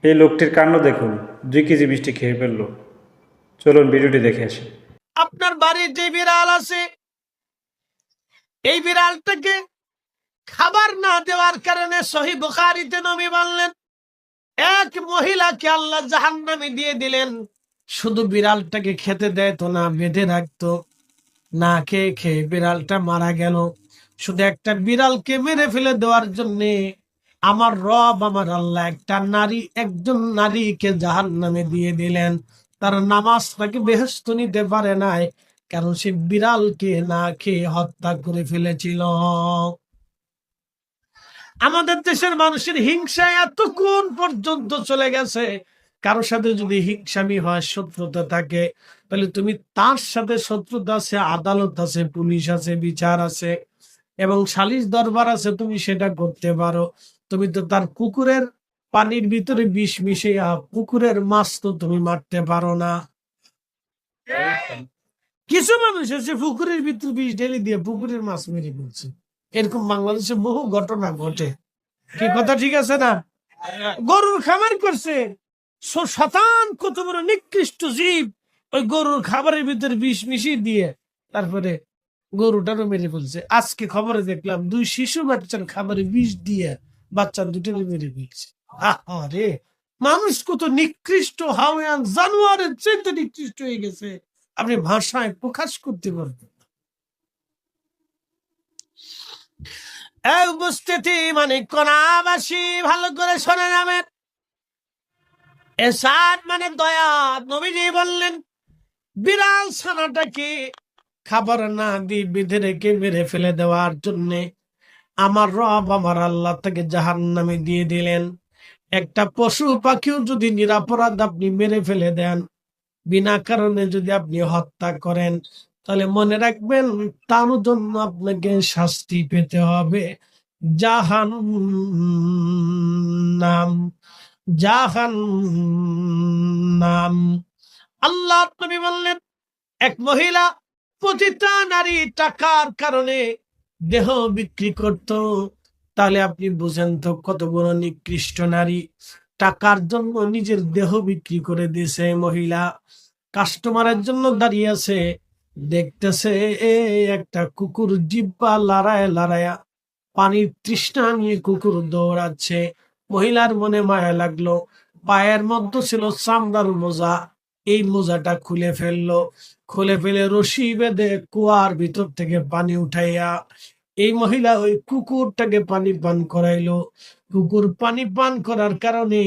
এই লোকটির কাণ্ড দেখুন, 2 কেজি মিষ্টি খেয়ে ফেললো। চলুন ভিডিওটি দেখে আসি। আপনার বাড়ির যে বিড়াল আছে, এই বিড়ালটাকে খাবার না দেওয়ার কারণে সহিহ বুখারীতে নবী বললেন, এক মহিলাকে আল্লাহ জাহান্নামে দিয়ে দিলেন। শুধু বিড়ালটাকে খেতে দেয় তো না, বেঁধে রাখতো। না খেয়ে খেয়ে বিড়ালটা মারা গেল। শুধু একটা বিড়ালকে মেরে ফেলে দেওয়ার জন্য আমার রব, আমার আল্লাহ একজন নারীকে জাহান্নামে দিয়ে দিলেন। তার নামাজ তাকে বেহেশত নিতে পারে নাই, কারণ সে বিড়ালকে না খেয়ে হত্যা করে ফেলেছিল। আমাদের দেশের মানুষের হিংসা এত কোন পর্যন্ত চলে গেছে, কারোর সাথে যদি হিংসামি হয়, শত্রুতা থাকে, তাহলে তুমি তার সাথে শত্রুতা আছে, আদালত আছে, পুলিশ আছে, বিচার আছে এবং সালিশ দরবার আছে, তুমি সেটা করতে পারো। তুমি তো তার পুকুরের পানির ভিতরে বিষ মিশিয়ে পুকুরের মাছ তো তুমি মারতে পারো না। কিছু মানুষ আছে পুকুরের ভিতরে বিষ ঢেলে দিয়ে পুকুরের মাছ মেরে ফেলছে। এরকম বাংলাদেশে বহু ঘটনা ঘটে। কি কথা ঠিক আছে না? গরুর খামার করছে, শতান কত বড় নিকৃষ্ট জীব ওই গরুর খাবারের ভিতরে বিষ মিশিয়ে দিয়ে তারপরে গরুটারও মেরে ফেলছে। আজকে খবরে দেখলাম 2 শিশু বাচ্চার খাবারে বিষ দিয়ে বাচ্চা দুটোকে মেরে ফেলছে। আরে মানুষ কত নিকৃষ্ট, হাওয়ান জানোয়ারের চেয়ে নিকৃষ্ট হয়ে গেছে, আপনি ভাষায় প্রকাশ করতে পারবেন। উপস্থিতি মানে কোনাবাসী ভালো করে শোনে যাবেন। এসাদ মানে দয়া। নবীজি বললেন, বিড়াল ছানাটাকে খাবার না দিয়ে বেঁধে রেখে মেরে ফেলে দেওয়ার জন্য আমার রব, আমার আল্লাহ তাকে জাহান্নামে দিয়ে দিলেন। একটা পশু পাখিও যদি নিরাপরাধ আপনি মেরে ফেলে দেন, বিনা কারণে যদি আপনি হত্যা করেন, তাহলে মনে রাখবেন তার জন্য আপনাকে শাস্তি পেতে হবে জাহান্নাম। জাহান্নাম। আল্লাহ নবী বললেন, এক মহিলা প্রতিটা নারী টাকার কারণে দেহ বিক্রি করত। তাহলে আপনি বুঝেন তো কত বড় নিকৃষ্ট নারী। টাকার জন্য নিজের দেহ বিক্রি করে দিয়েছে মহিলা। কাস্টমারের জন্য দাঁড়িয়ে আছে, দেখতেছে একটা কুকুর জিব্বা লড়ায় লড়ায়া পানির তৃষ্ণা নিয়ে কুকুর দৌড়াচ্ছে। মহিলার মনে মায়া লাগলো। পায়ের মধ্যে ছিল চামড়ার মোজা, এই মোজাটা খুলে ফেললো। খুলে ফেলে রশি বেঁধে কুয়ার ভিতর থেকে পানি উঠাইয়া এই মহিলা ওই কুকুরটাকে পানি পান করাইলো। কুকুর পানি পান করার কারণে